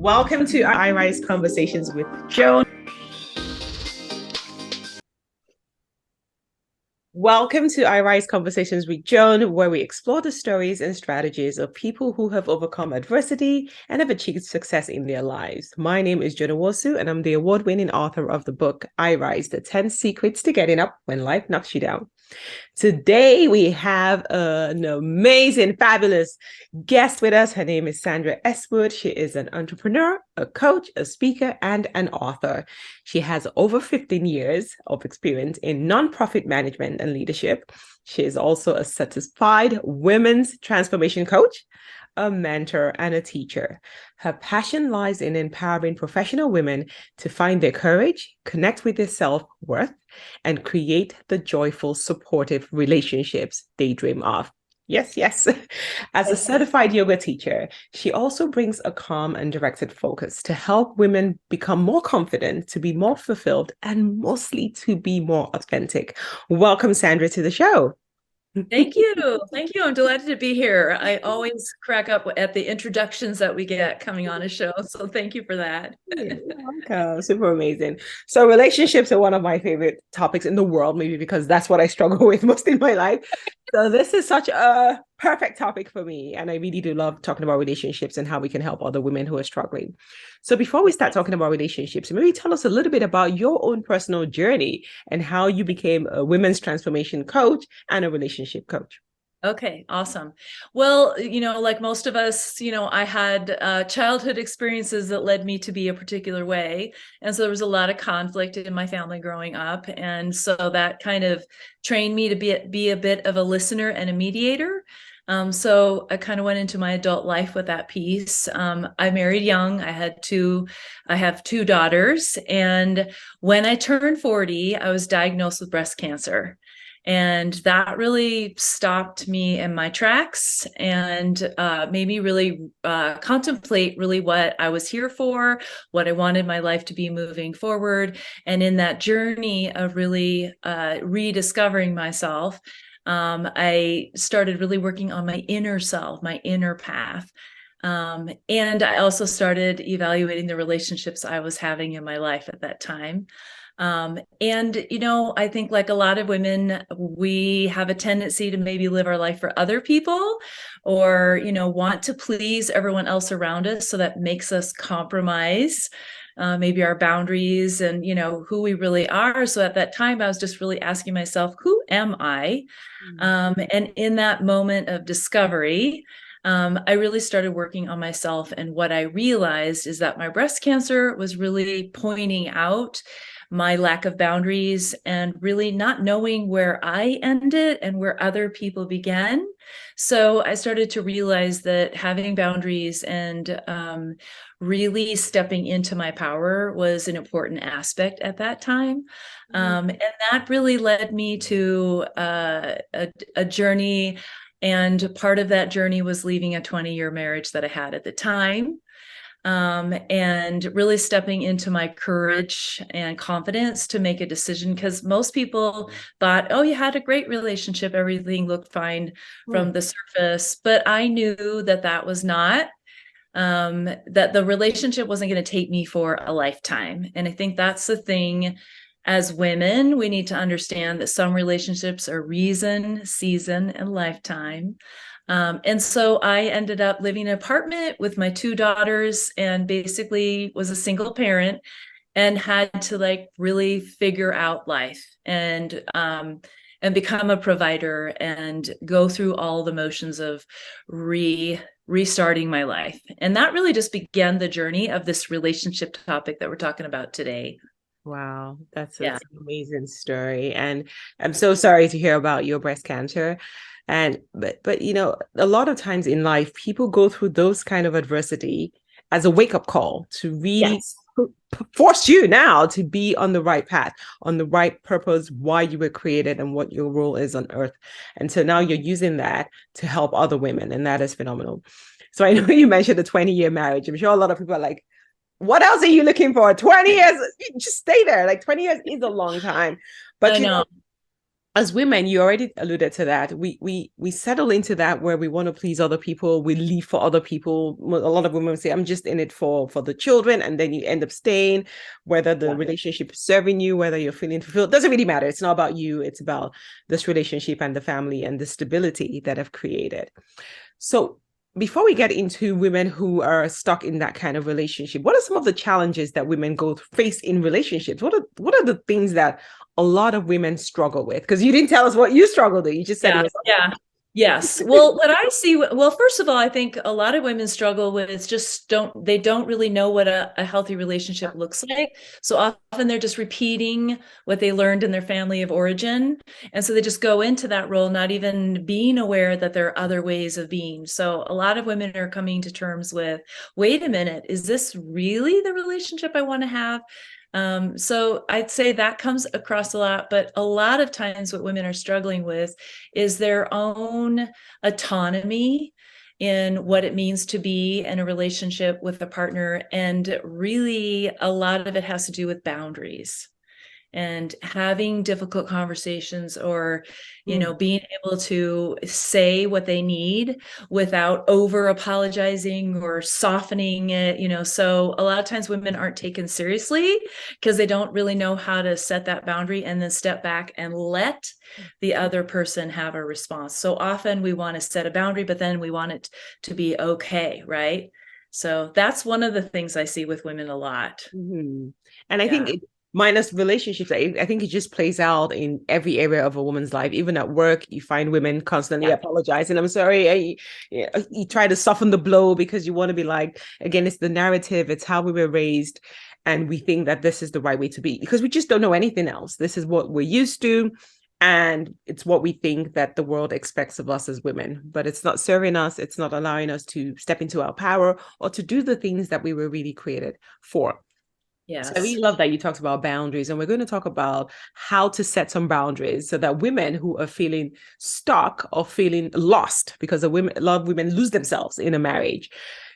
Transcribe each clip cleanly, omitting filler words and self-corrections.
Welcome to I Rise Conversations with Joan. Welcome to I Rise Conversations with Joan, where we explore the stories and strategies of people who have overcome adversity and have achieved success in their lives. My name is Joan Nwosu, and I'm the award-winning author of the book I Rise: The 10 Secrets to Getting Up When Life Knocks You Down. Today, we have an amazing, fabulous guest with us. Her name is Sandra Wood. She is an entrepreneur, a coach, a speaker, and an author. She has over 15 years of experience in nonprofit management and leadership. She is also a certified women's transformation coach, a mentor, and a teacher. Her passion lies in empowering professional women to find their courage, connect with their self-worth, and create the joyful, supportive relationships they dream of. Yes, yes. As a certified yoga teacher, she also brings a calm and directed focus to help women become more confident, to be more fulfilled, and mostly to be more authentic. Welcome, Sandra, to the show. Thank you. Thank you. I'm delighted to be here. I always crack up at the introductions that we get coming on a show. So thank you for that. Yeah, okay, super amazing. So relationships are one of my favorite topics in the world, maybe because that's what I struggle with most in my life. So this is such a perfect topic for me. And I really do love talking about relationships and how we can help other women who are struggling. So before we start talking about relationships, maybe tell us a little bit about your own personal journey and how you became a women's transformation coach and a relationship coach. Okay, awesome. Well, like most of us, I had childhood experiences that led me to be a particular way. And so there was a lot of conflict in my family growing up. And so that kind of trained me to be a bit of a listener and a mediator. So I kind of went into my adult life with that piece. I married young. I have two daughters. And when I turned 40, I was diagnosed with breast cancer. And that really stopped me in my tracks and made me really contemplate really what I was here for, what I wanted my life to be moving forward. And in that journey of really rediscovering myself, I started really working on my inner self, my inner path. And I also started evaluating the relationships I was having in my life at that time. I think like a lot of women, we have a tendency to maybe live our life for other people or, want to please everyone else around us. So that makes us compromise maybe our boundaries and, who we really are. So at that time, I was just really asking myself, who am I? And in that moment of discovery, I really started working on myself. And what I realized is that my breast cancer was really pointing out my lack of boundaries and really not knowing where I ended and where other people began. So I started to realize that having boundaries and really stepping into my power was an important aspect at that time. And that really led me to a journey. And part of that journey was leaving a 20-year marriage that I had at the time. And really stepping into my courage and confidence to make a decision, because most people thought, oh, you had a great relationship, everything looked fine from the surface, but I knew that that was not, that the relationship wasn't going to take me for a lifetime. And I think that's the thing. As women, we need to understand that some relationships are reason, season, and lifetime. And so I ended up living in an apartment with my two daughters and basically was a single parent and had to like really figure out life and become a provider and go through all the motions of restarting my life. And that really just began the journey of this relationship topic that we're talking about today. Wow, that's an amazing story. And I'm so sorry to hear about your breast cancer. But a lot of times in life, people go through those kind of adversity as a wake-up call to really force you now to be on the right path, on the right purpose, why you were created and what your role is on earth. And so now you're using that to help other women, and that is phenomenal. So I know you mentioned a 20-year marriage. I'm sure a lot of people are like, what else are you looking for? 20 years, just stay there. Like 20 years is a long time. But I know. as women, you already alluded to that. We settle into that where we want to please other people. We leave for other people. A lot of women say, "I'm just in it for the children," and then you end up staying. Whether the relationship is serving you, whether you're feeling fulfilled, doesn't really matter. It's not about you. It's about this relationship and the family and the stability that I've created. So before we get into women who are stuck in that kind of relationship, what are some of the challenges that women face in relationships? What are the things that a lot of women struggle with? Because you didn't tell us what you struggled with. You just said it Yeah, was. yeah. Yes. Well, what I see, well, first of all, I think a lot of women struggle with is just they don't really know what a healthy relationship looks like. So often they're just repeating what they learned in their family of origin. And so they just go into that role, not even being aware that there are other ways of being. So a lot of women are coming to terms with, wait a minute, is this really the relationship I want to have? So I'd say that comes across a lot, but a lot of times what women are struggling with is their own autonomy in what it means to be in a relationship with a partner. And really, a lot of it has to do with boundaries and having difficult conversations, or being able to say what they need without over apologizing or softening it. So a lot of times women aren't taken seriously because they don't really know how to set that boundary and then step back and let the other person have a response. So often we want to set a boundary, but then we want it to be okay, right? So that's one of the things I see with women a lot. Mm-hmm. And I think minus relationships, I think it just plays out in every area of a woman's life. Even at work, you find women constantly apologizing. I'm sorry. You try to soften the blow because you want to be like, again, it's the narrative, it's how we were raised. And we think that this is the right way to be because we just don't know anything else. This is what we're used to. And it's what we think that the world expects of us as women, but it's not serving us. It's not allowing us to step into our power or to do the things that we were really created for. So I really Yes. love that you talked about boundaries, and we're going to talk about how to set some boundaries so that women who are feeling stuck or feeling lost, because a lot of women lose themselves in a marriage,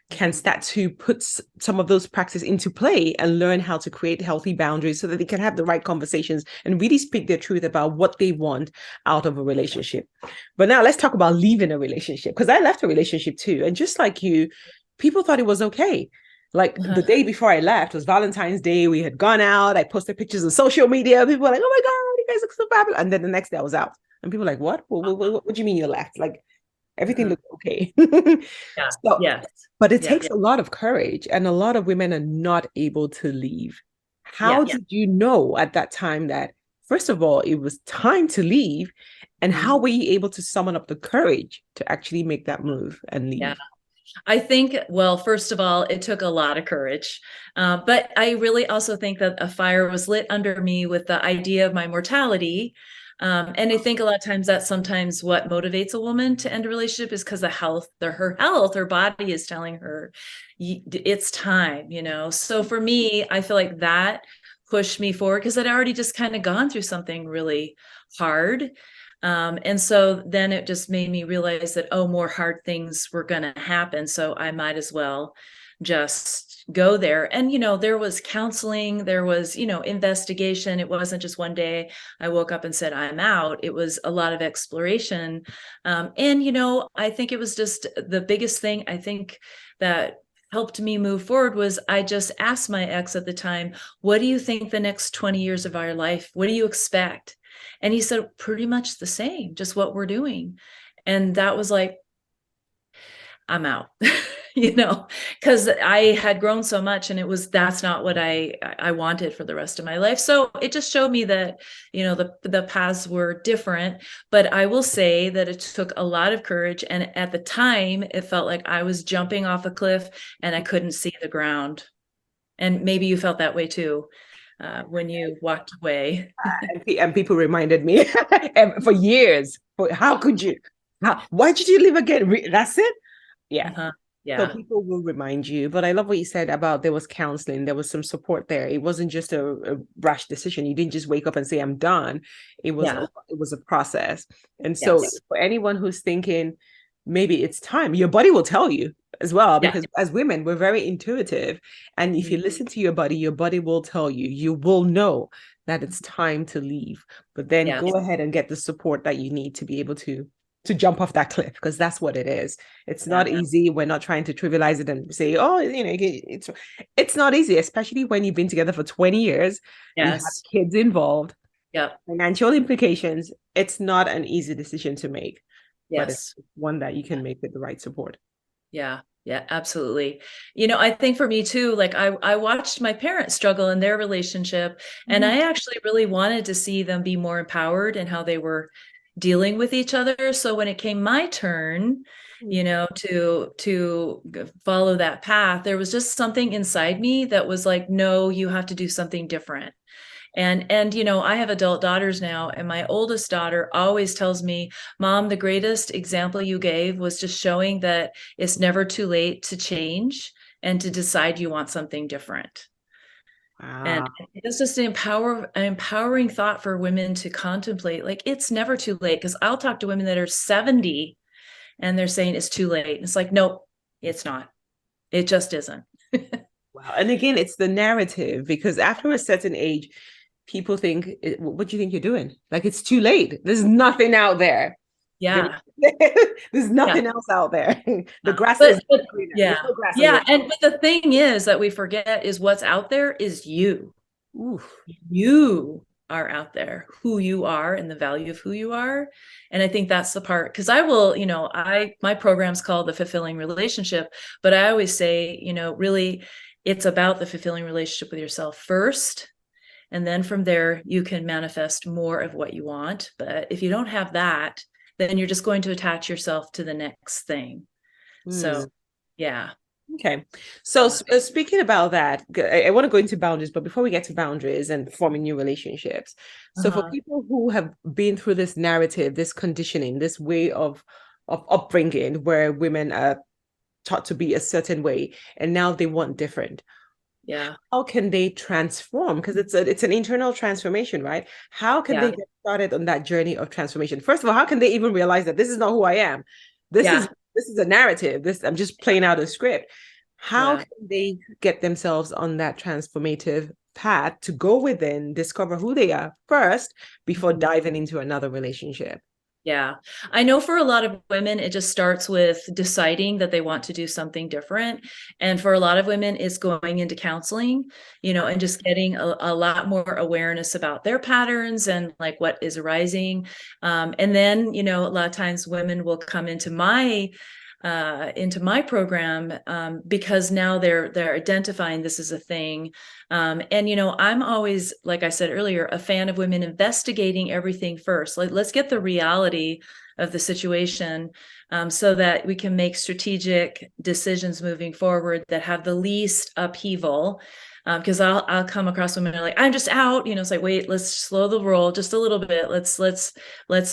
can start to put some of those practices into play and learn how to create healthy boundaries so that they can have the right conversations and really speak their truth about what they want out of a relationship. But now let's talk about leaving a relationship, because I left a relationship too. And just like you, people thought it was okay. Like the day before I left was Valentine's Day. We had gone out. I posted pictures on social media. People were like, "Oh my God, you guys look so fabulous." And then the next day I was out. And people were like, what do you mean you left? Like everything looked okay. Yeah. So, Yes. but it Yeah. takes a lot of courage, and a lot of women are not able to leave. How Yeah. did you know at that time that, first of all, it was time to leave? And how were you able to summon up the courage to actually make that move and leave? Yeah. I think, well, first of all, it took a lot of courage. But I really also think that a fire was lit under me with the idea of my mortality. And I think a lot of times that's sometimes what motivates a woman to end a relationship is because her body is telling her it's time. So for me, I feel like that pushed me forward because I'd already just kind of gone through something really hard. And so then it just made me realize that, more hard things were going to happen. So I might as well just go there. And, there was counseling, there was, investigation. It wasn't just one day I woke up and said, I'm out. It was a lot of exploration. And, I think it was just the biggest thing I think that helped me move forward was I just asked my ex at the time, what do you think the next 20 years of our life, what do you expect? And he said, pretty much the same, just what we're doing. And that was like, I'm out, because I had grown so much and that's not what I wanted for the rest of my life. So it just showed me that, the paths were different, but I will say that it took a lot of courage. And at the time it felt like I was jumping off a cliff and I couldn't see the ground. And maybe you felt that way too, when you walked away. And people reminded me for years, how could you? Why did you leave again? That's it? Yeah. Uh-huh. So Yeah. people will remind you. But I love what you said about there was counseling, there was some support there. It wasn't just a rash decision. You didn't just wake up and say, I'm done. It was a process. And so Yes. for anyone who's thinking, maybe it's time, your body will tell you. as well, Yeah. because as women, we're very intuitive. And if you listen to your body will tell you, you will know that it's time to leave. But then Yeah. go ahead and get the support that you need to be able to jump off that cliff, because that's what it is. It's Yeah. not easy. We're not trying to trivialize it and say, oh, it's not easy, especially when you've been together for 20 years, you have Yes. kids involved, Yep. financial implications. It's not an easy decision to make, but it's Yes. one that you can make with the right support. Yeah. Yeah, absolutely. I think for me too, like I watched my parents struggle in their relationship, and Mhm. I actually really wanted to see them be more empowered in how they were dealing with each other. So when it came my turn, to follow that path, there was just something inside me that was like, no, you have to do something different. And I have adult daughters now, and my oldest daughter always tells me, Mom, the greatest example you gave was just showing that it's never too late to change and to decide you want something different. And Wow. it's just an empowering thought for women to contemplate. Like, it's never too late. Because I'll talk to women that are 70 and they're saying it's too late. And it's like, nope, it's not. It just isn't. Wow. And again, it's the narrative, because after a certain age, people think, what do you think you're doing? Like, it's too late. There's nothing out there. There- Yeah. There's Yeah. nothing else out there. The Yeah. grass is But greener. There's yeah. no grass on the Yeah. other. And but the thing is that we forget is what's out there is you. Oof. You are out there, who you are and the value of who you are. And I think that's the part, because I will, my program's called the fulfilling relationship, but I always say, really it's about the fulfilling relationship with yourself first. And then from there, you can manifest more of what you want. But if you don't have that, then you're just going to attach yourself to the next thing. So, Mm. yeah. Okay. So speaking about that, I want to go into boundaries, but before we get to boundaries and forming new relationships, so for Uh-huh. people who have been through this narrative, this conditioning, this way of upbringing where women are taught to be a certain way, and now they want different, Yeah. how can they transform? Because it's an internal transformation, right? How can they Yeah. get started on that journey of transformation? First of all, how can they even realize that this is not who I am? This is Yeah. this is a narrative. This I'm just playing out a script. How Yeah. can they get themselves on that transformative path to go within, discover who they are first before Mhm. diving into another relationship? Yeah. I know for a lot of women, it just starts with deciding that they want to do something different. And for a lot of women, it's going into counseling, and just getting a lot more awareness about their patterns and like what is arising. And then, a lot of times women will come into my program, because now they're identifying this as a thing. And I'm always, like I said earlier, a fan of women investigating everything first. Like, let's get the reality of the situation, so that we can make strategic decisions moving forward that have the least upheaval. Because I'll come across women who are like, I'm just out. It's like, wait, let's slow the roll just a little bit. Let's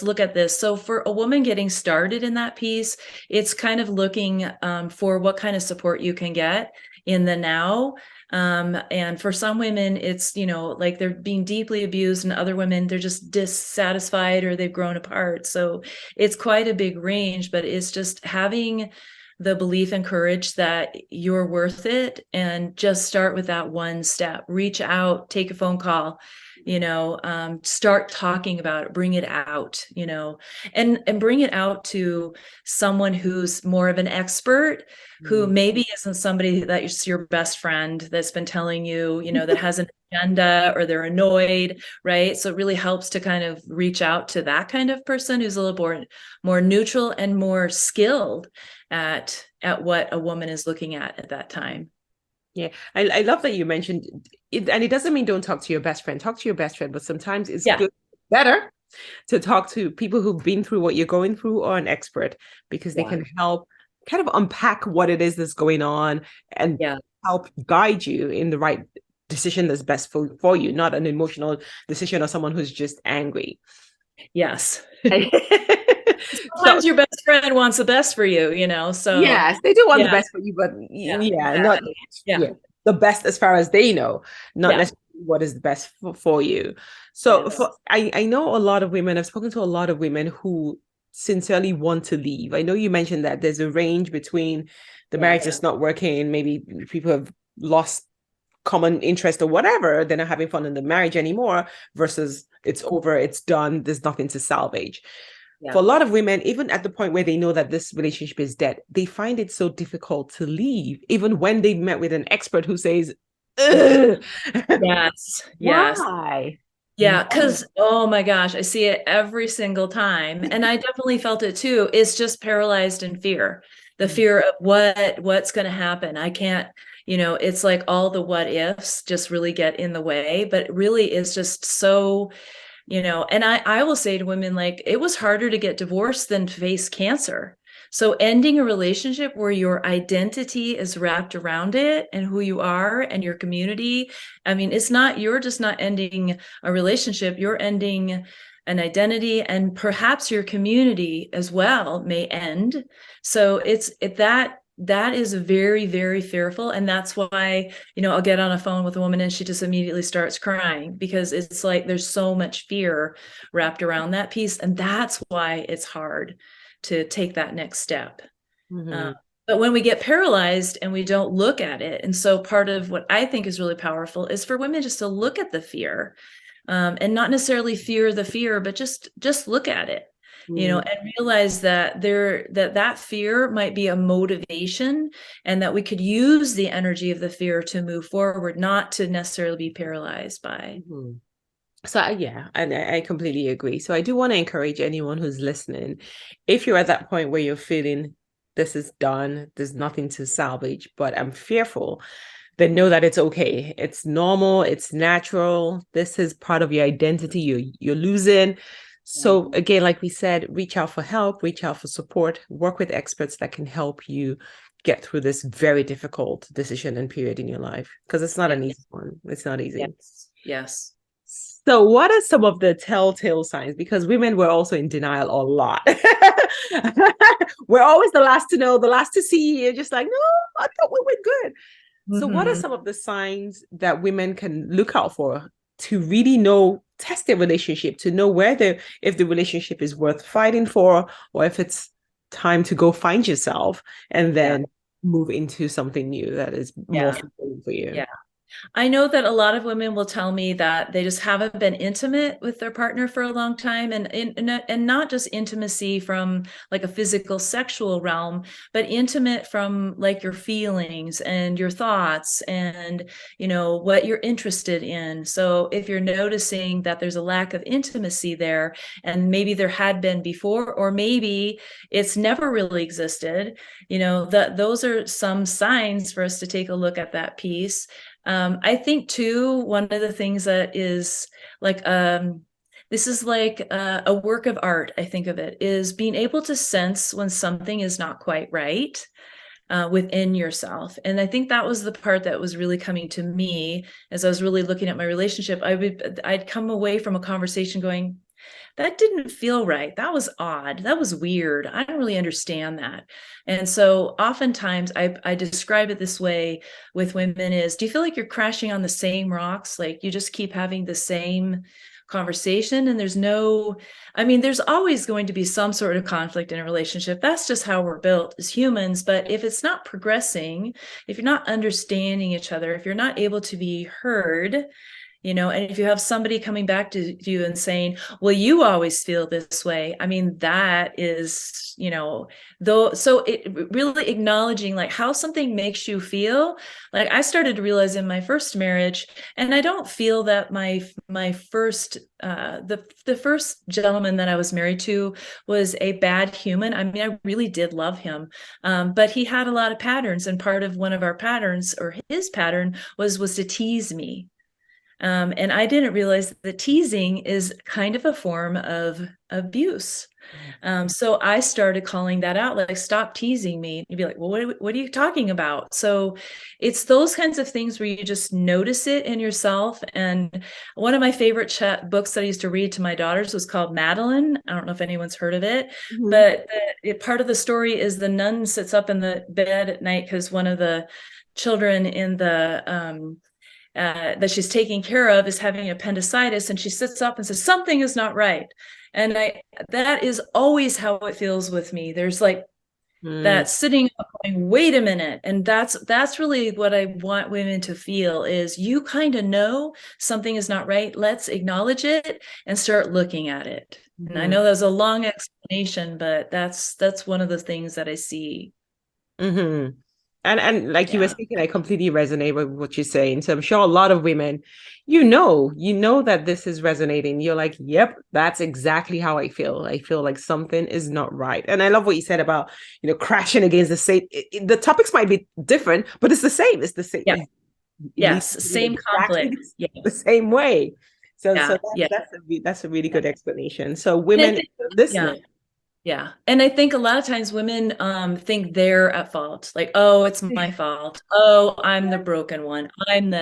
look at this. So for a woman getting started in that piece, it's kind of looking, for what kind of support you can get in the now. And for some women, it's, like they're being deeply abused, and other women, they're just dissatisfied or they've grown apart. So it's quite a big range, but it's just having the belief and courage that you're worth it, and just start with that one step. Reach out, take a phone call, start talking about it, bring it out, and bring it out to someone who's more of an expert, who Mm. maybe isn't somebody that's your best friend that's been telling you, that has an agenda, or they're annoyed, right? So it really helps to kind of reach out to that kind of person who's a little more neutral and more skilled at what a woman is looking at that time. Yeah, I love that you mentioned it, and it doesn't mean don't talk to your best friend. Talk to your best friend, but sometimes it's Yeah. good, better to talk to people who've been through what you're going through, or an expert, because they Yeah. can help kind of unpack what it is that's going on and Yeah. help guide you in the right decision that's best for you, not an emotional decision or someone who's just angry. Yes. So Sometimes your best friend wants the best for you, so yes, they do want the yeah, best for you, but yeah, yeah, not exactly. Yeah. yeah, the best as far as they know, not Yeah. necessarily what is the best for you. So Yes. I know a lot of women, I've spoken to a lot of women who sincerely want to leave? I know you mentioned that there's a range between the marriage that's not working, maybe people have lost common interest or whatever, they're not having fun in the marriage anymore, versus it's over, it's done, there's nothing to salvage. For a lot of women, even at the point where they know that this relationship is dead, they find it so difficult to leave, even when they met with an expert who says, ugh. Yes. Why? Yeah, because oh my gosh, I see it every single time. And I definitely felt it too. It's just paralyzed in fear. The fear of what's going to happen. I can't, it's like all the what ifs just really get in the way, but it really is just so, and I will say to women, like, it was harder to get divorced than to face cancer. So ending a relationship where your identity is wrapped around it and who you are and your community. I mean, you're just not ending a relationship, you're ending an identity, and perhaps your community as well may end. So that is very, very fearful. And that's why, I'll get on a phone with a woman and she just immediately starts crying, because it's like there's so much fear wrapped around that piece. And that's why it's hard to take that next step. But when we get paralyzed and we don't look at it, and so part of what I think is really powerful is for women just to look at the fear, and not necessarily fear the fear, but just look at it, and realize that that fear might be a motivation, and that we could use the energy of the fear to move forward, not to necessarily be paralyzed by. So yeah, and I completely agree. So I do want to encourage anyone who's listening, if you're at that point where you're feeling this is done, there's nothing to salvage, but I'm fearful, then know that it's okay. It's normal, it's natural. This is part of your identity. You're losing. So again, like we said, reach out for help, reach out for support, work with experts that can help you get through this very difficult decision and period in your life, because it's not an easy one. It's not easy. Yes. So what are some of the telltale signs? Because women were also in denial a lot. We're always the last to know, the last to see. You're just like, no, I thought we were good. So what are some of the signs that women can look out for to really know, test their relationship, to know if the relationship is worth fighting for, or if it's time to go find yourself and then move into something new that is more fulfilling for you? Yeah. I know that a lot of women will tell me that they just haven't been intimate with their partner for a long time, and not just intimacy from like a physical sexual realm, but intimate from like your feelings and your thoughts and, what you're interested in. So if you're noticing that there's a lack of intimacy there, and maybe there had been before, or maybe it's never really existed, that those are some signs for us to take a look at that piece. I think too, one of the things that is like, this is like a work of art, I think of it, is being able to sense when something is not quite right within yourself. And I think that was the part that was really coming to me as I was really looking at my relationship. I'd come away from a conversation going, that didn't feel right. That was odd. That was weird. I don't really understand that. And so oftentimes I describe it this way with women is, do you feel like you're crashing on the same rocks? Like you just keep having the same conversation and there's always going to be some sort of conflict in a relationship. That's just how we're built as humans. But if it's not progressing, if you're not understanding each other, if you're not able to be heard, and if you have somebody coming back to you and saying, well, you always feel this way. I mean, that is, so it really acknowledging like how something makes you feel. Like I started to realize in my first marriage, and I don't feel that my first, the first gentleman that I was married to was a bad human. I mean, I really did love him. But he had a lot of patterns, and part of one of our patterns, or his pattern was to tease me. And I didn't realize that teasing is kind of a form of abuse. So I started calling that out, like, stop teasing me. And you'd be like, well, what are you talking about? So it's those kinds of things where you just notice it in yourself. And one of my favorite books that I used to read to my daughters was called Madeline. I don't know if anyone's heard of it, but part of the story is the nun sits up in the bed at night because one of the children in the that she's taking care of is having appendicitis, and she sits up and says something is not right. And that is always how it feels with me. There's like Mm, that sitting up going, wait a minute. And that's really what I want women to feel is you kind of know something is not right. Let's acknowledge it and start looking at it. And I mhm, know that was a long explanation, but that's one of the things that I see. mhm. And like you were Yeah. speaking, I completely resonate with what you're saying. So I'm sure a lot of women, you know that this is resonating. You're like, yep, that's exactly how I feel. I feel like something is not right. And I love what you said about, crashing against the same. The topics might be different, but it's the same. It's the same. Yeah. It needs Yes. to be Same exactly conflict. Yeah. the same way. So Yeah. Yeah. that's a really Yeah. good explanation. So And I women think, yeah. listening. Yeah. And I think a lot of times women think they're at fault. Like, oh, it's my fault. Oh, I'm the broken one. And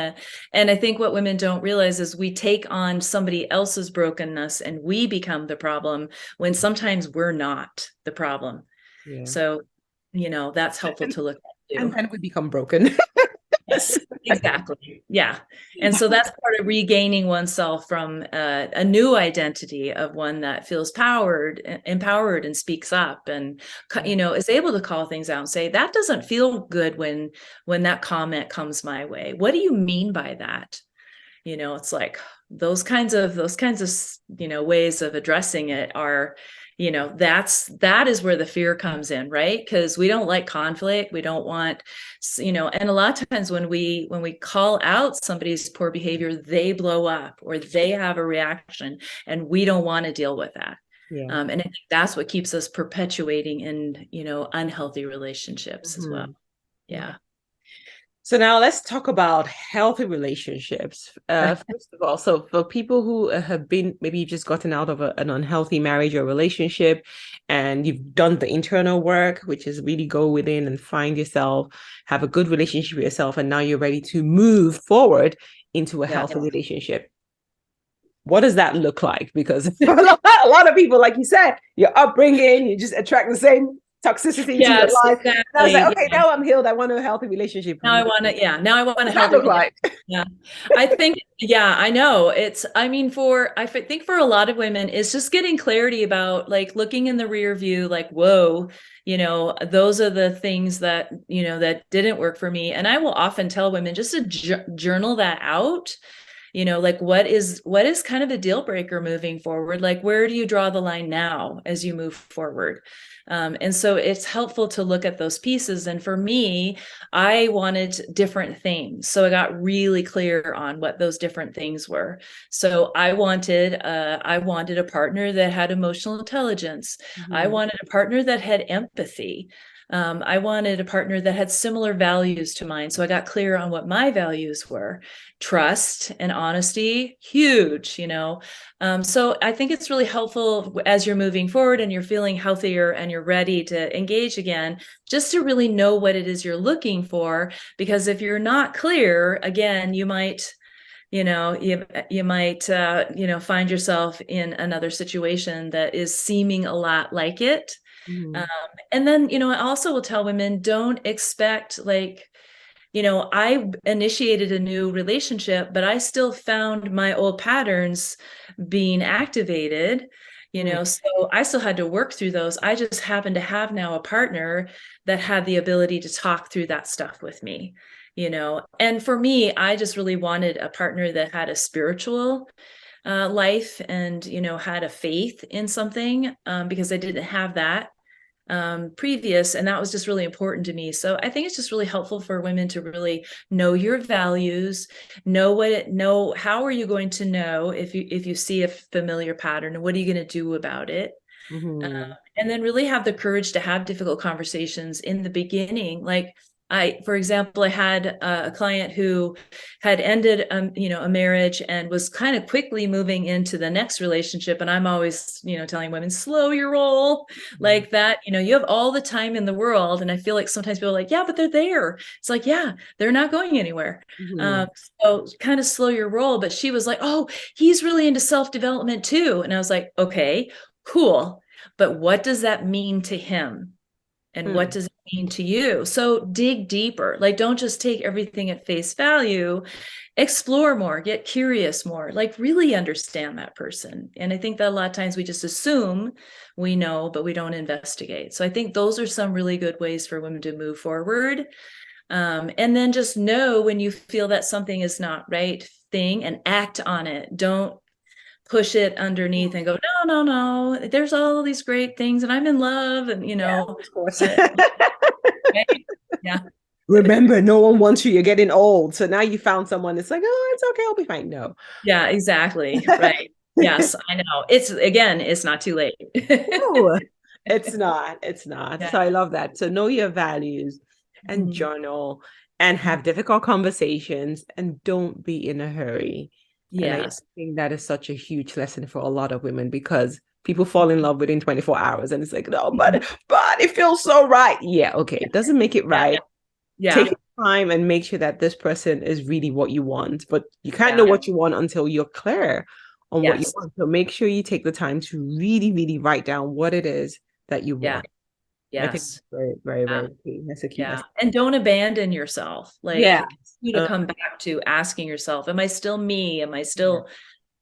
I think what women don't realize is we take on somebody else's brokenness and we become the problem when sometimes we're not the problem. Yeah. So, that's helpful And, to look at and too. then we become broken. Yes, exactly. Yeah. And so that's part of regaining oneself from a new identity of one that feels empowered and speaks up and, is able to call things out and say, that doesn't feel good when that comment comes my way. What do you mean by that? It's like those kinds of ways of addressing it are, that is where the fear comes in, right? Because we don't like conflict. We don't want, and a lot of times when we call out somebody's poor behavior, they blow up or they have a reaction, and we don't want to deal with that. Yeah. And I think that's what keeps us perpetuating in unhealthy relationships as well. Mhm. Yeah. So now let's talk about healthy relationships. First of all, so for people who have been, maybe you've just gotten out of an unhealthy marriage or relationship, and you've done the internal work, which is really go within and find yourself, have a good relationship with yourself, and now you're ready to move forward into a Yeah. healthy relationship. What does that look like? Because a lot of people, like you said, your upbringing, you just attract the same toxicity into your Yes, life. And I was like, exactly. okay, Yeah. now I'm healed. I want a healthy relationship. Now I want What a does that healthy look relationship. like? Yeah. I think, yeah, I know. I think for a lot of women, it's just getting clarity about like looking in the rear view, like, whoa, those are the things that didn't work for me. And I will often tell women just to journal that out. Like what is kind of a deal breaker moving forward? Like, where do you draw the line now as you move forward? And so it's helpful to look at those pieces. And for me, I wanted different things. So I got really clear on what those different things were. So I wanted a partner that had emotional intelligence. I Mhm. wanted a partner that had empathy. I wanted a partner that had similar values to mine. So I got clear on what my values were. Trust and honesty, huge. So I think it's really helpful as you're moving forward and you're feeling healthier and you're ready to engage again, just to really know what it is you're looking for. Because if you're not clear, again, you might find yourself in another situation that is seeming a lot like it. Um, Mhm. and then, I also will tell women, don't expect like, I initiated a new relationship, but I still found my old patterns being activated, Mhm. so I still had to work through those. I just happen to have now a partner that had the ability to talk through that stuff with me. And for me, I just really wanted a partner that had a spiritual life and, had a faith in something, because I didn't have that previous, and that was just really important to me. So I think it's just really helpful for women to really know your values, know how are you going to know if you see a familiar pattern, and what are you going to do about it? Mhm. And then really have the courage to have difficult conversations in the beginning. Like for example, I had a client who had ended, a marriage and was kind of quickly moving into the next relationship. And I'm always, telling women, slow your roll like that. You have all the time in the world. And I feel like sometimes people are like, yeah, but they're there. It's like, yeah, they're not going anywhere. Um, Mhm. so kind of slow your roll. But she was like, oh, he's really into self-development too. And I was like, okay, cool. But what does that mean to him? And what does it mean to you? So dig deeper. Like, don't just take everything at face value. Explore more, get curious more, like really understand that person. And I think that a lot of times we just assume we know, but we don't investigate. So I think those are some really good ways for women to move forward. And then just know when you feel that something is not right thing and act on it. Don't push it underneath and go, no, no, no, there's all these great things and I'm in love. And, Yeah, of course. right? Yeah. Remember, no one wants you. You're getting old. So now you found someone that's like, oh, it's okay. I'll be fine. No. Yeah, exactly. Right. Yes, I know. It's not too late. No, it's not. It's not. Yeah. So I love that. So know your values and Mhm. journal and have difficult conversations and don't be in a hurry. And I Yes. think that is such a huge lesson for a lot of women because people fall in love within 24 hours and it's like, no, but it feels so right. Yeah, okay. It doesn't make it Yeah. right. Yeah. Take your time and make sure that this person is really what you want. But you can't know Yeah. what you want until you're clear on what you Yes. want. So make sure you take the time to really, really write down what it is that you Yeah. want. I think Yes. that's very, very, Yeah. very key. That's a key Yeah. message. And don't abandon yourself. Yeah. Like, you to come back to asking yourself, am I still me? Am I still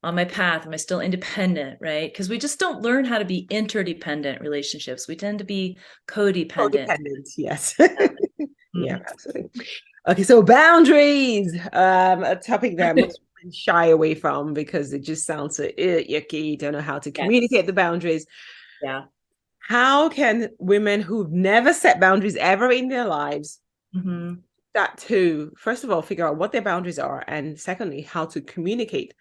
on my path? Am I still independent? Right? Because we just don't learn how to be interdependent relationships. We tend to be codependent. Codependent, yes. Yeah, Mhm. absolutely. Okay, so boundaries, a topic that most women shy away from because it just sounds so icky, don't know how to Yes. communicate the boundaries. Yeah. How can women who've never set boundaries ever in their lives Hmm. that to, first of all, figure out what their boundaries are, and secondly, how to communicate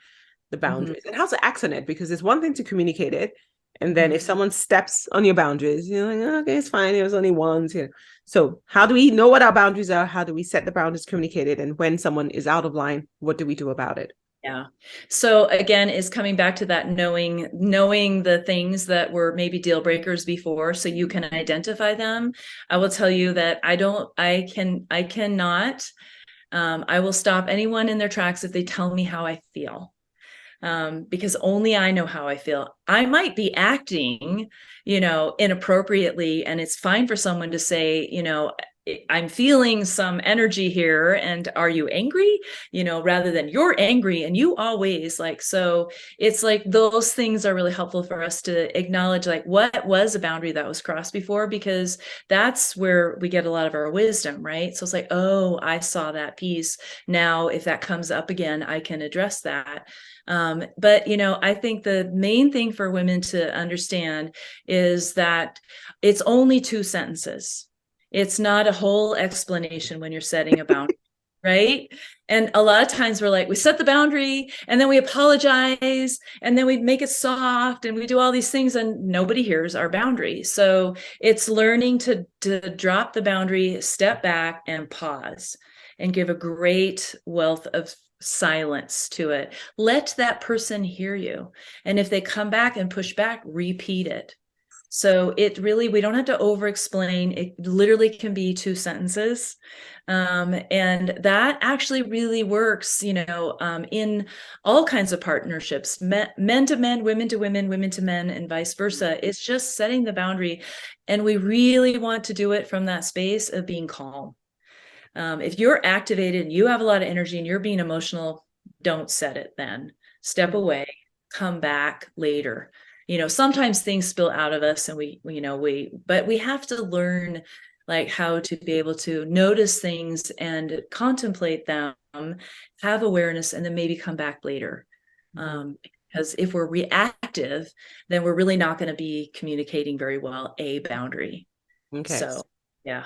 the Hmm. boundaries and how to act on it? Because it's one thing to communicate it, and then Hmm. if someone steps on your boundaries, you're like, "Oh, okay, it's fine. It was only once." So how do we know what our boundaries are? How do we set the boundaries, communicate it, and when someone is out of line, what do we do about it? Yeah. So again, is coming back to that knowing the things that were maybe deal breakers before, so you can identify them. I will tell you that I cannot, I will stop anyone in their tracks if they tell me how I feel. Because only I know how I feel. I might be acting, inappropriately, and it's fine for someone to say, I'm feeling some energy here, and are you angry? Rather than you're angry and you always like, so it's like those things are really helpful for us to acknowledge, like, what was a boundary that was crossed before, because that's where we get a lot of our wisdom, right? So it's like, oh, I saw that piece. Now, if that comes up again, I can address that. But I think the main thing for women to understand is that it's only two sentences. It's not a whole explanation when you're setting a boundary, right? And a lot of times we're like, we set the boundary and then we apologize and then we make it soft and we do all these things and nobody hears our boundary. So it's learning to drop the boundary, step back and pause and give a great wealth of silence to it. Let that person hear you. And if they come back and push back, repeat it. So it really, we don't have to over explain. It literally can be two sentences. And that actually really works, in all kinds of partnerships, men to men, women to women, women to men, and vice versa. It's just setting the boundary. And we really want to do it from that space of being calm. If you're activated and you have a lot of energy and you're being emotional, don't set it then. Step away, come back later. Sometimes things spill out of us and but we have to learn like how to be able to notice things and contemplate them, have awareness, and then maybe come back later. Because if we're reactive, then we're really not going to be communicating very well a boundary. Okay. So, yeah.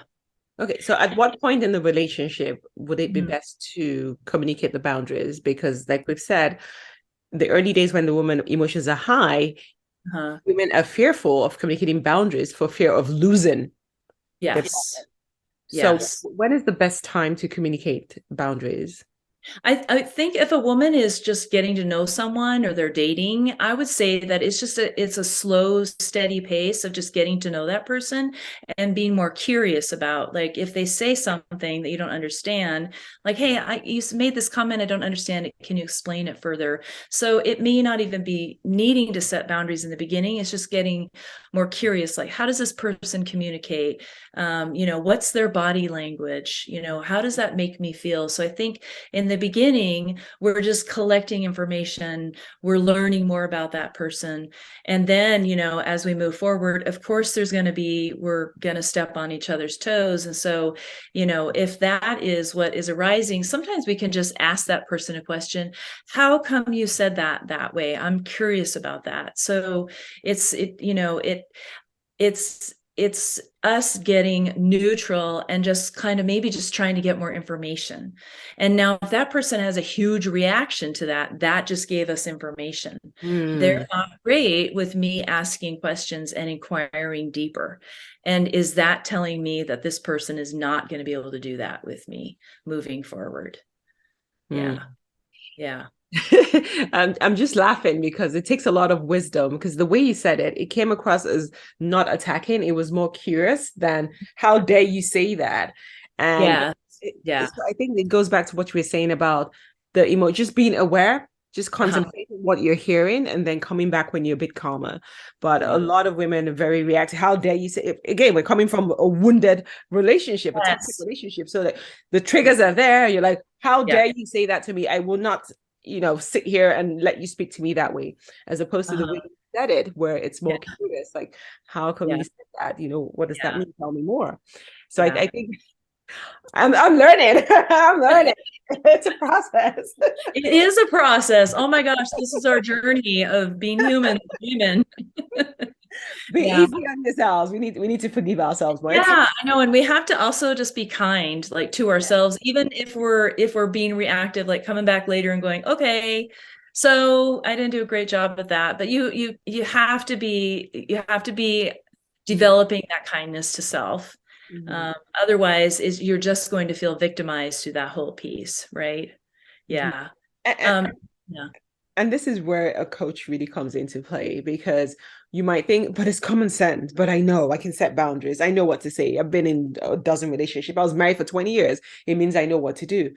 Okay, so at what point in the relationship would it be Mhm. best to communicate the boundaries? Because, like we've said, the early days when the woman emotions are high, Uh-huh. women are fearful of communicating boundaries for fear of losing their partner. Yes. So, Yes. when is the best time to communicate boundaries? I think if a woman is just getting to know someone or they're dating, I would say that it's a slow, steady pace of just getting to know that person and being more curious about, like, if they say something that you don't understand, like, hey, you made this comment, I don't understand it. Can you explain it further? So it may not even be needing to set boundaries in the beginning. It's just getting more curious, like, how does this person communicate? What's their body language? How does that make me feel? So I think in the beginning, we're just collecting information, we're learning more about that person. And then, as we move forward, of course, we're going to step on each other's toes. And so, if that is what is arising, sometimes we can just ask that person a question. How come you said that way? I'm curious about that. So it's us getting neutral and just kind of maybe just trying to get more information. And now if that person has a huge reaction to that just gave us information. They're not great with me asking questions and inquiring deeper. And is that telling me that this person is not going to be able to do that with me moving forward? Yeah. Yeah. I'm just laughing because it takes a lot of wisdom, because the way you said it came across as not attacking. It was more curious than how dare you say that. And so I think it goes back to what we were saying about the just being aware, just contemplating what you're hearing and then coming back when you're a bit calmer. But a lot of women are very reactive. How dare you say it? Again, we're coming from a wounded relationship, a toxic relationship. So that the triggers are there. You're like, how dare you say that to me? I will not sit here and let you speak to me that way, as opposed to the way you said it, where it's more curious, like, how come you said that? What does that mean? Tell me more. So I think I'm learning. I'm learning. It's a process. It is a process. Oh my gosh, this is our journey of being human, women. Be easy on yourselves. We need to forgive ourselves more. Yeah, I know. And we have to also just be kind, like, to ourselves, even if we're being reactive, like coming back later and going, okay, so I didn't do a great job at that. But you have to be developing that kindness to self. Otherwise, you're just going to feel victimized through that whole piece, right? Yeah. And this is where a coach really comes into play, because you might think, but it's common sense, but I know I can set boundaries. I know what to say. I've been in a dozen relationships. I was married for 20 years. It means I know what to do.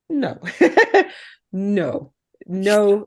No, no. Yes,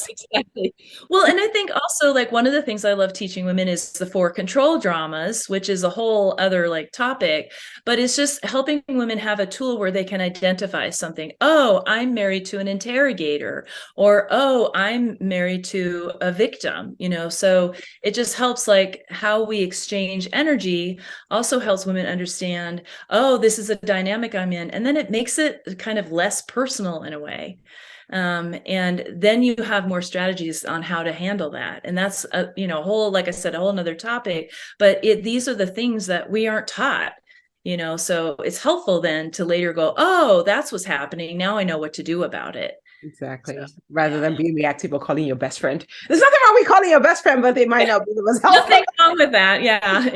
exactly. Well, and I think also, like, one of the things I love teaching women is the 4 control dramas, which is a whole other like topic, but it's just helping women have a tool where they can identify something. Oh, I'm married to an interrogator, or, oh, I'm married to a victim, so it just helps, like, how we exchange energy also helps women understand, oh, this is a dynamic I'm in. And then it makes it kind of less personal in a way. And then you have more strategies on how to handle that. And that's a whole, like I said, a whole nother topic, but these are the things that we aren't taught, so it's helpful then to later go, oh, that's what's happening. Now I know what to do about it. Exactly. So, rather than being reactive or calling your best friend. There's nothing wrong with calling your best friend, but they might not be the most helpful. Nothing wrong with that. Yeah.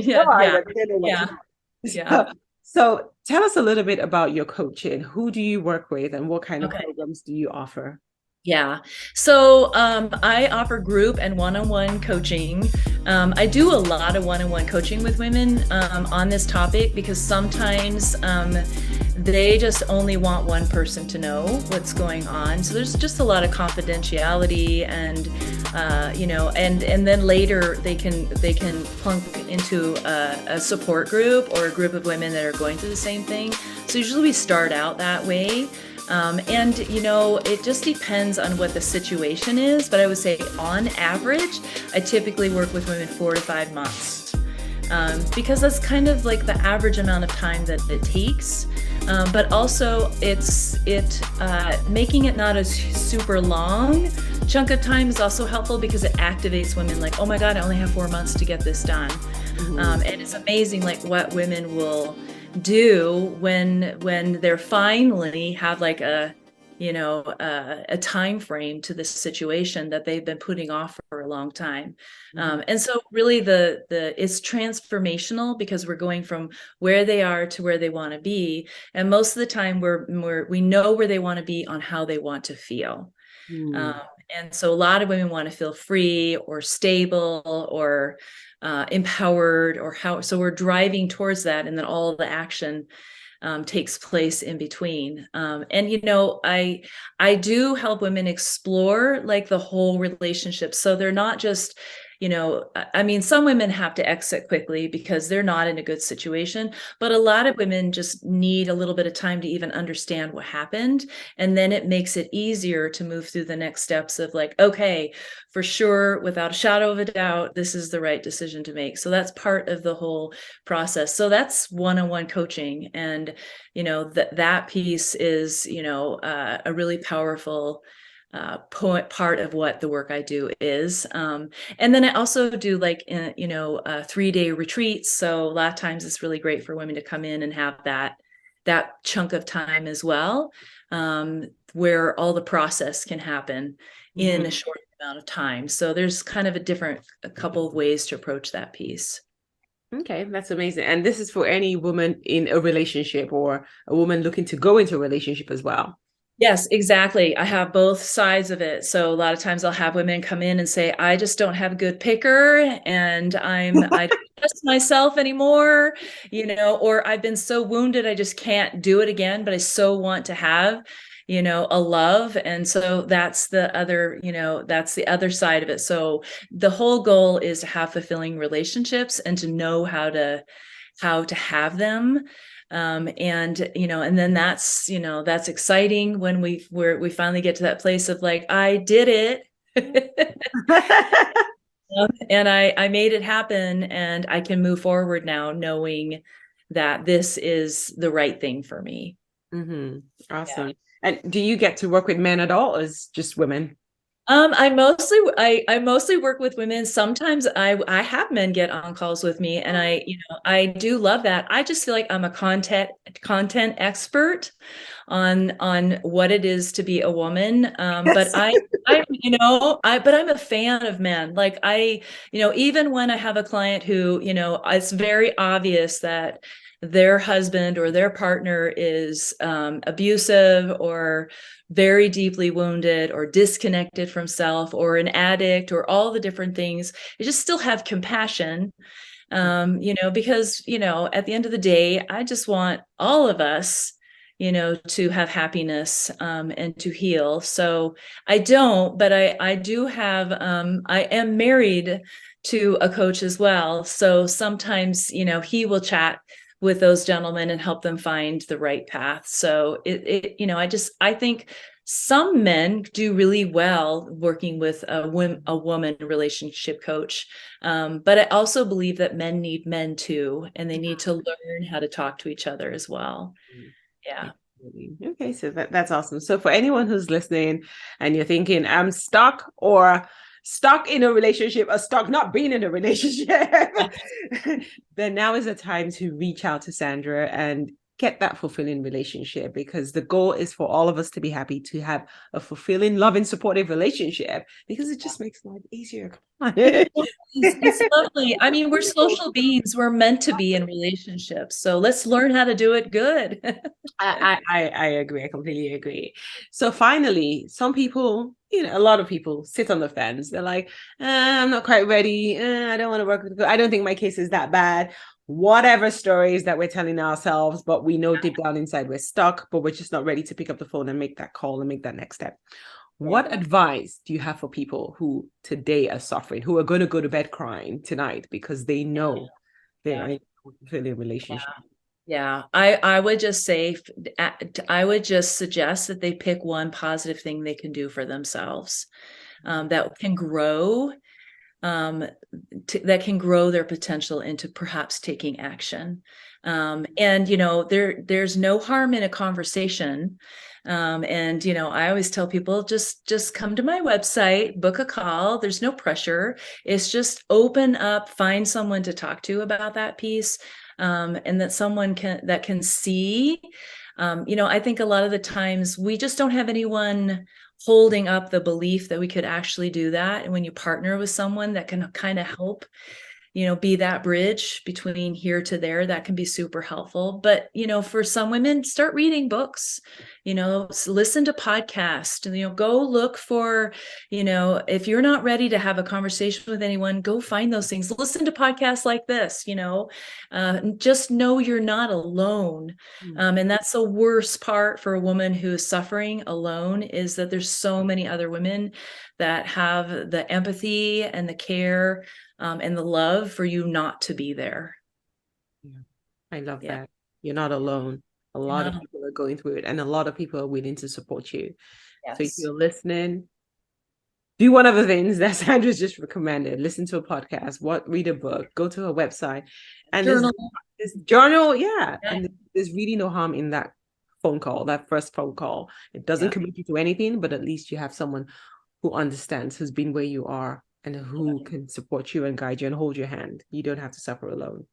So tell us a little bit about your coaching. Who do you work with and what kind of programs do you offer? Yeah. So I offer group and one-on-one coaching. I do a lot of one-on-one coaching with women on this topic, because sometimes they just only want one person to know what's going on. So there's just a lot of confidentiality, and and then later they can plunk into a support group or a group of women that are going through the same thing. So usually we start out that way. And it just depends on what the situation is, but I would say on average, I typically work with women 4 to 5 months, because that's kind of like the average amount of time that it takes. But also making it not a super long chunk of time is also helpful, because it activates women, like, oh my God, I only have 4 months to get this done. And it's amazing, like, what women will do when they're finally have like a a time frame to this situation that they've been putting off for a long time. And so really it's transformational because we're going from where they are to where they want to be. And most of the time we know where they want to be on how they want to feel. Mm. And so a lot of women want to feel free or stable or empowered so we're driving towards that. And then all of the action takes place in between. And I do help women explore like the whole relationship. So they're not just, I mean, some women have to exit quickly because they're not in a good situation, but a lot of women just need a little bit of time to even understand what happened. And then it makes it easier to move through the next steps of like, okay, for sure, without a shadow of a doubt, this is the right decision to make. So that's part of the whole process. So that's one-on-one coaching. And, that piece is, a really powerful part of what the work I do is. And then I also do like, 3-day retreats. So a lot of times it's really great for women to come in and have that chunk of time as well, where all the process can happen in a short amount of time. So there's kind of a couple of ways to approach that piece. Okay, that's amazing. And this is for any woman in a relationship or a woman looking to go into a relationship as well. Yes, exactly. I have both sides of it. So a lot of times I'll have women come in and say, I just don't have a good picker and I don't trust myself anymore, or I've been so wounded, I just can't do it again, but I so want to have, a love. And so that's the other side of it. So the whole goal is to have fulfilling relationships and to know how to have them. And then that's exciting when we finally get to that place of like, I did it. And I made it happen and I can move forward now knowing that this is the right thing for me. Awesome. Yeah. And do you get to work with men at all, or is just women? I mostly work with women. Sometimes I have men get on calls with me and I do love that. I just feel like I'm a content expert on what it is to be a woman. But but I'm a fan of men. Like even when I have a client who, it's very obvious that their husband or their partner is abusive or very deeply wounded or disconnected from self or an addict or all the different things, I just still have compassion, because, at the end of the day, I just want all of us, to have happiness and to heal. So I don't, but I do have, I am married to a coach as well. So sometimes, he will chat with those gentlemen and help them find the right path. So I think some men do really well working with a woman relationship coach. But I also believe that men need men too, and they need to learn how to talk to each other as well. Yeah. Okay, so that's awesome. So for anyone who's listening and you're thinking, I'm stuck in a relationship or stuck not being in a relationship, then now is the time to reach out to Sandra and get that fulfilling relationship, because the goal is for all of us to be happy, to have a fulfilling, loving, supportive relationship, because it just makes life easier. It's lovely. I mean, we're social beings. We're meant to be in relationships. So let's learn how to do it good. I agree. I completely agree. So finally, some people, a lot of people sit on the fence. They're like, I'm not quite ready. I don't want to work with, I don't think my case is that bad. Whatever stories that we're telling ourselves, but we know deep down inside we're stuck, but we're just not ready to pick up the phone and make that call and make that next step. What advice do you have for people who today are suffering, who are going to go to bed crying tonight because they know they're in a fulfilling relationship? Yeah, I would just say, I would just suggest that they pick one positive thing they can do for themselves, that can grow, that can grow their potential into perhaps taking action. And there's no harm in a conversation. And I always tell people, just come to my website, book a call. There's no pressure. It's just open up, find someone to talk to about that piece. And that someone can see I think a lot of the times we just don't have anyone holding up the belief that we could actually do that. And when you partner with someone that can kind of help, be that bridge between here to there, that can be super helpful. But, for some women, start reading books, listen to podcasts, go look for, if you're not ready to have a conversation with anyone, go find those things. Listen to podcasts like this, just know you're not alone. And that's the worst part for a woman who is suffering alone, is that there's so many other women that have the empathy and the care and the love for you not to be there. Yeah. I love that. You're not alone. A lot of people are going through it, and a lot of people are willing to support you. Yes. So if you're listening, do one of the things that Sandra's just recommended. Listen to a podcast, read a book, go to her website, and this journal. Yeah. And there's really no harm in that phone call, that first phone call. It doesn't commit you to anything, but at least you have someone who understands, who's been where you are, and who can support you and guide you and hold your hand. You don't have to suffer alone.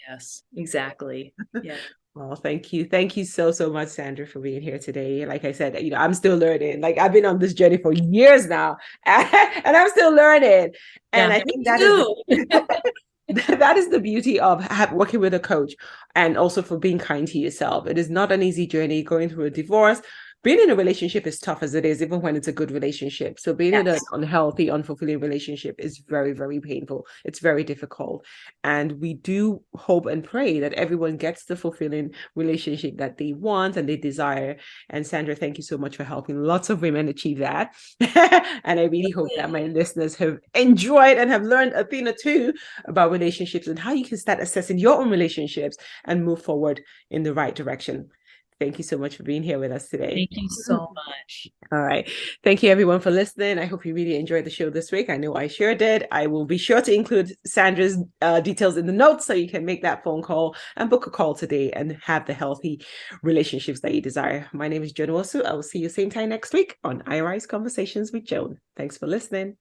Yes, exactly. Yeah. Well, thank you. Thank you so much, Sandra, for being here today. Like I said, I'm still learning. Like, I've been on this journey for years now, and I'm still learning. And I think that is the beauty of working with a coach, and also for being kind to yourself. It is not an easy journey going through a divorce. Being in a relationship is tough as it is, even when it's a good relationship. So being in an unhealthy, unfulfilling relationship is very, very painful. It's very difficult. And we do hope and pray that everyone gets the fulfilling relationship that they want and they desire. And Sandra, thank you so much for helping lots of women achieve that. And I really hope that my listeners have enjoyed and have learned a thing or two about relationships and how you can start assessing your own relationships and move forward in the right direction. Thank you so much for being here with us today. Thank you so much. All right. Thank you, everyone, for listening. I hope you really enjoyed the show this week. I know I sure did. I will be sure to include Sandra's details in the notes so you can make that phone call and book a call today and have the healthy relationships that you desire. My name is Joan Nwosu. I will see you same time next week on iRise Conversations with Joan. Thanks for listening.